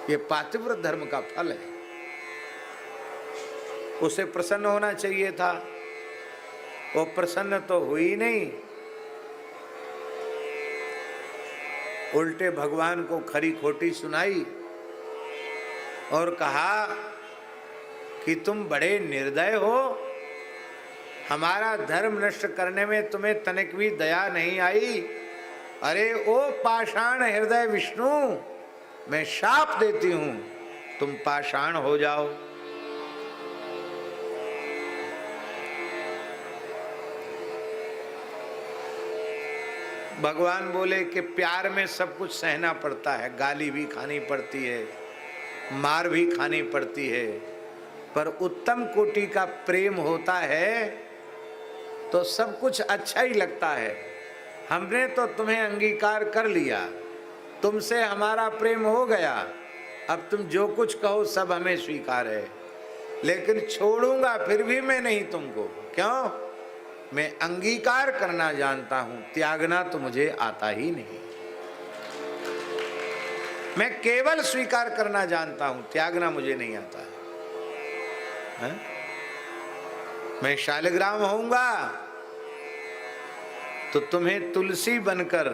ये पातिव्रत धर्म का फल है। उसे प्रसन्न होना चाहिए था, वो प्रसन्न तो हुई नहीं, उल्टे भगवान को खरी खोटी सुनाई और कहा कि तुम बड़े निर्दय हो, हमारा धर्म नष्ट करने में तुम्हें तनिक भी दया नहीं आई। अरे ओ पाषाण हृदय विष्णु, मैं शाप देती हूं, तुम पाषाण हो जाओ। भगवान बोले कि प्यार में सब कुछ सहना पड़ता है, गाली भी खानी पड़ती है, मार भी खानी पड़ती है, पर उत्तम कोटि का प्रेम होता है तो सब कुछ अच्छा ही लगता है। हमने तो तुम्हें अंगीकार कर लिया, तुमसे हमारा प्रेम हो गया, अब तुम जो कुछ कहो सब हमें स्वीकार है, लेकिन छोड़ूंगा फिर भी मैं नहीं तुमको। क्यों? मैं अंगीकार करना जानता हूं, त्यागना तो मुझे आता ही नहीं। मैं केवल स्वीकार करना जानता हूं, त्यागना मुझे नहीं आता है? मैं शालिग्राम होऊंगा तो तुम्हें तुलसी बनकर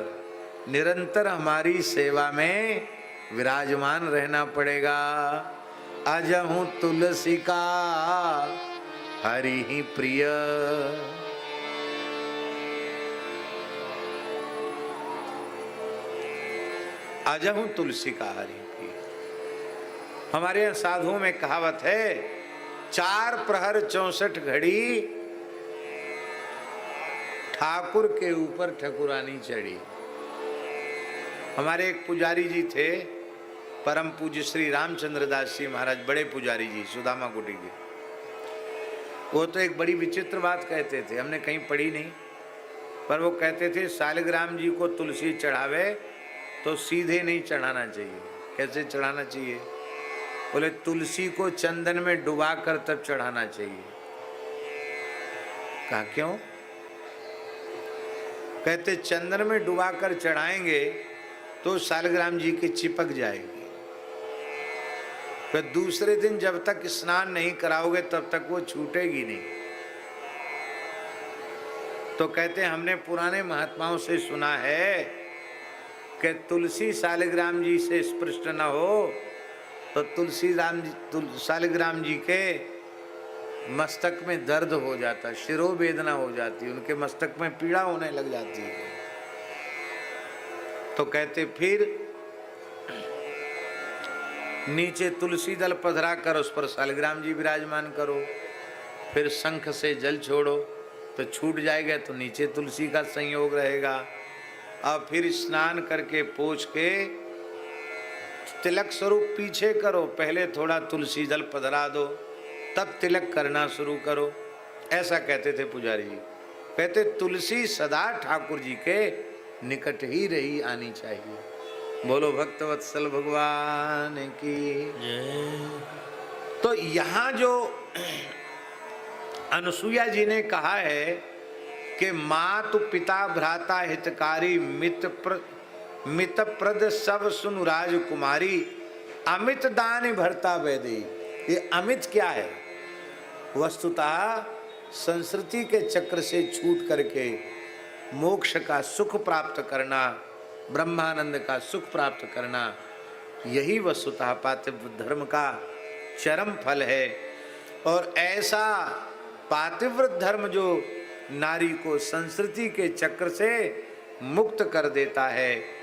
निरंतर हमारी सेवा में विराजमान रहना पड़ेगा। अजहूं तुलसी का हरि ही प्रिय। अजहूं तुलसी का हरि प्रिय। हमारे यहाँ साधुओं में कहावत है, 4 प्रहर 64 घड़ी ठाकुर के ऊपर ठकुरानी चढ़ी। हमारे एक पुजारी जी थे, परम पूज्य श्री रामचंद्र दास जी महाराज, बड़े पुजारी जी, सुदामा कुटी के। वो तो एक बड़ी विचित्र बात कहते थे, हमने कहीं पढ़ी नहीं, पर वो कहते थे शालिग्राम जी को तुलसी चढ़ावे तो सीधे नहीं चढ़ाना चाहिए। कैसे चढ़ाना चाहिए? बोले तुलसी को चंदन में डुबा कर तब चढ़ाना चाहिए। कहा क्यों? कहते चंदन में डुबा कर चढ़ाएंगे तो शालिग्राम जी की चिपक जाएगी, फिर दूसरे दिन जब तक स्नान नहीं कराओगे तब तक वो छूटेगी नहीं। तो कहते हमने पुराने महात्माओं से सुना है कि तुलसी शालिग्राम जी से स्पृष्ट न हो तो शालिग्राम जी के मस्तक में दर्द हो जाता, शिरोवेदना हो जाती, उनके मस्तक में पीड़ा होने लग जाती है। तो कहते फिर नीचे तुलसी दल पधरा कर उस पर शालिग्राम जी विराजमान करो, फिर शंख से जल छोड़ो तो छूट जाएगा, तो नीचे तुलसी का संयोग रहेगा। अब फिर स्नान करके पोंछ के तिलक स्वरूप पीछे करो, पहले थोड़ा तुलसी जल पधरा दो, तब तिलक करना शुरू करो। ऐसा कहते थे पुजारी जी। कहते तुलसी सदा ठाकुर जी के निकट ही रही आनी चाहिए। बोलो भक्तवत्सल भगवान की। तो यहाँ जो अनुसुईया जी ने कहा है कि मातु पिता भ्राता हितकारी मित प्रद सब सुन राजकुमारी, अमित दान भरता वैदे। ये अमित क्या है? वस्तुतः संस्कृति के चक्र से छूट करके मोक्ष का सुख प्राप्त करना, ब्रह्मानंद का सुख प्राप्त करना, यही वस्तुतः पातिव्रत धर्म का चरम फल है। और ऐसा पातिव्रत धर्म जो नारी को संस्कृति के चक्र से मुक्त कर देता है,